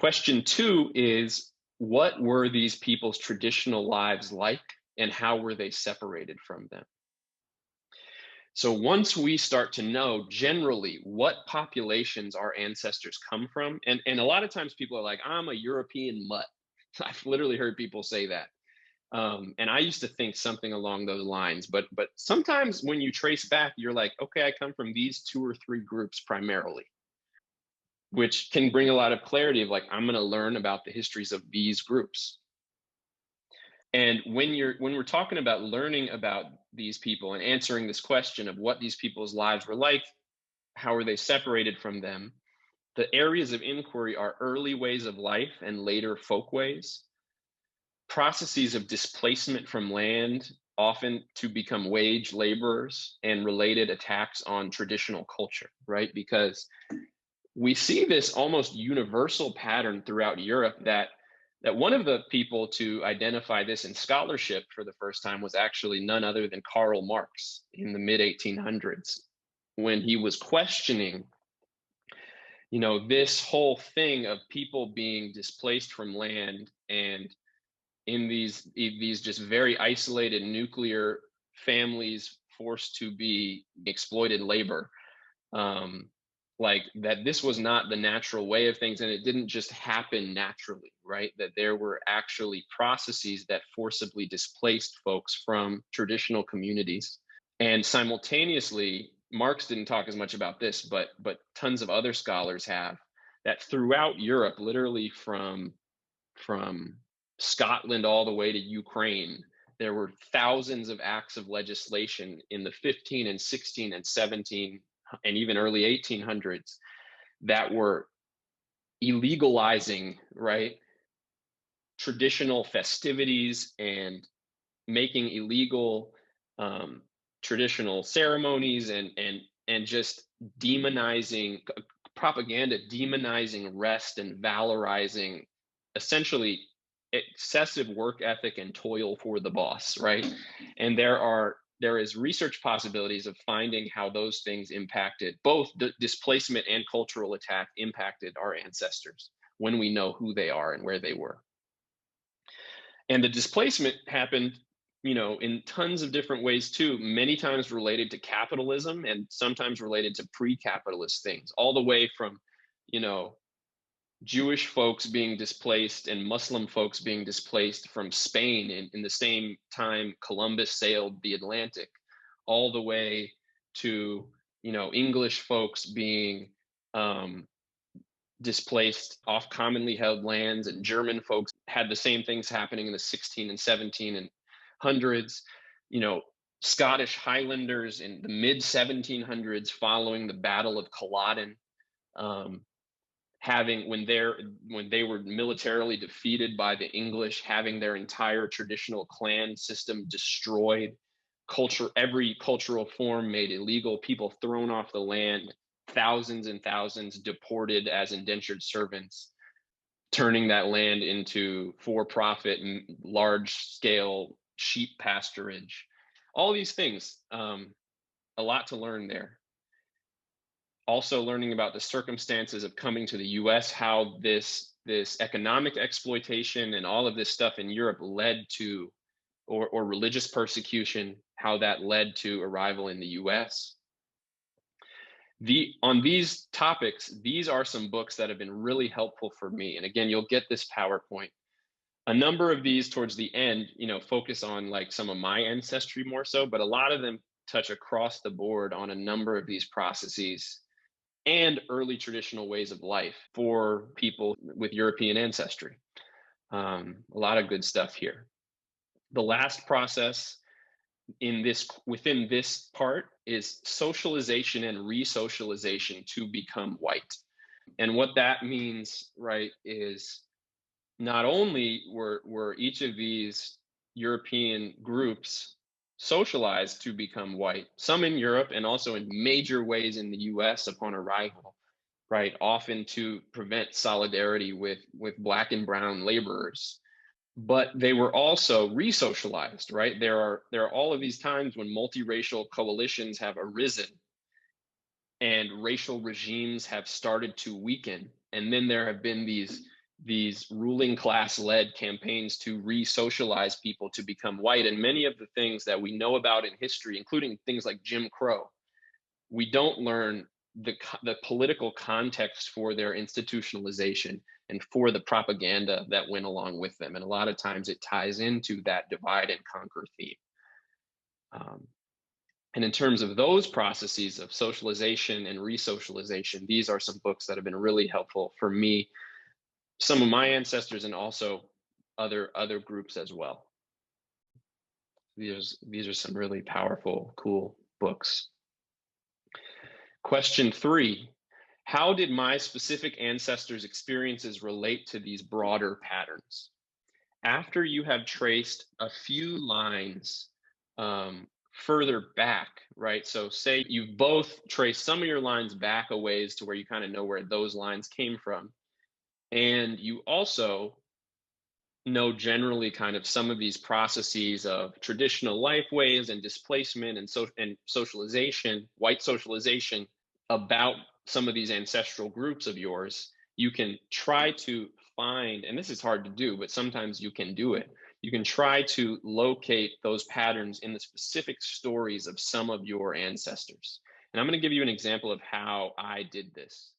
Question two is, what were these people's traditional lives like, and how were they separated from them? So once we start to know generally what populations our ancestors come from, and a lot of times people are like, I'm a European mutt. I've literally heard people say that. And I used to think something along those lines, but sometimes when you trace back, you're like, okay, I come from these two or three groups primarily, which can bring a lot of clarity of like, I'm going to learn about the histories of these groups. And when we're talking about learning about these people and answering this question of what these people's lives were like, how are they separated from them, the areas of inquiry are early ways of life and later folkways, processes of displacement from land, often to become wage laborers, and related attacks on traditional culture, right? Because we see this almost universal pattern throughout Europe that one of the people to identify this in scholarship for the first time was actually none other than Karl Marx in the mid 1800s, when he was questioning, this whole thing of people being displaced from land and in these just very isolated nuclear families forced to be exploited labor. Like that this was not the natural way of things, and it didn't just happen naturally, right? That there were actually processes that forcibly displaced folks from traditional communities. And simultaneously, Marx didn't talk as much about this, but tons of other scholars have, that throughout Europe, literally from Scotland all the way to Ukraine, there were thousands of acts of legislation in the 15 and 16 and 17 and even early 1800s that were illegalizing, right, traditional festivities and making illegal traditional ceremonies and just demonizing propaganda, demonizing rest and valorizing essentially excessive work ethic and toil for the boss, right? And there is research possibilities of finding how those things impacted both the displacement and cultural attack impacted our ancestors when we know who they are and where they were. And the displacement happened, in tons of different ways too, many times related to capitalism and sometimes related to pre-capitalist things, all the way from, Jewish folks being displaced and Muslim folks being displaced from Spain in the same time Columbus sailed the Atlantic, all the way to, English folks being displaced off commonly held lands, and German folks had the same things happening in the 16 and 17 and hundreds, Scottish Highlanders in the mid 1700s following the Battle of Culloden, having when they were militarily defeated by the English, having their entire traditional clan system destroyed, every cultural form made illegal, people thrown off the land, thousands and thousands deported as indentured servants, turning that land into for-profit and large-scale sheep pasturage. All these things, a lot to learn there. Also learning about the circumstances of coming to the US, how this economic exploitation and all of this stuff in Europe led to, or religious persecution, how that led to arrival in the US. On these topics, these are some books that have been really helpful for me. And again, you'll get this PowerPoint. A number of these towards the end, focus on like some of my ancestry more so, but a lot of them touch across the board on a number of these processes and early traditional ways of life for people with European ancestry. A lot of good stuff here. The last process within this part is socialization and resocialization to become white. And what that means, right, is not only were each of these European groups socialized to become white, some in Europe and also in major ways in the US upon arrival, right, often to prevent solidarity with Black and brown laborers. But they were also re-socialized, right? There are all of these times when multiracial coalitions have arisen and racial regimes have started to weaken. And then there have been these these ruling class led campaigns to re-socialize people to become white. And many of the things that we know about in history, including things like Jim Crow, we don't learn the political context for their institutionalization and for the propaganda that went along with them. And a lot of times it ties into that divide and conquer theme. Um, and in terms of those processes of socialization and re-socialization, these are some books that have been really helpful for me, some of my ancestors, and also other groups as well. These are some really powerful, cool books. Question 3, how did my specific ancestors' experiences relate to these broader patterns? After you have traced a few lines further back, right? So say you've both traced some of your lines back a ways to where you kind of know where those lines came from. And you also know generally kind of some of these processes of traditional life ways and displacement and socialization, white socialization about some of these ancestral groups of yours. You can try to find, and this is hard to do, but sometimes you can do it. You can try to locate those patterns in the specific stories of some of your ancestors. And I'm going to give you an example of how I did this.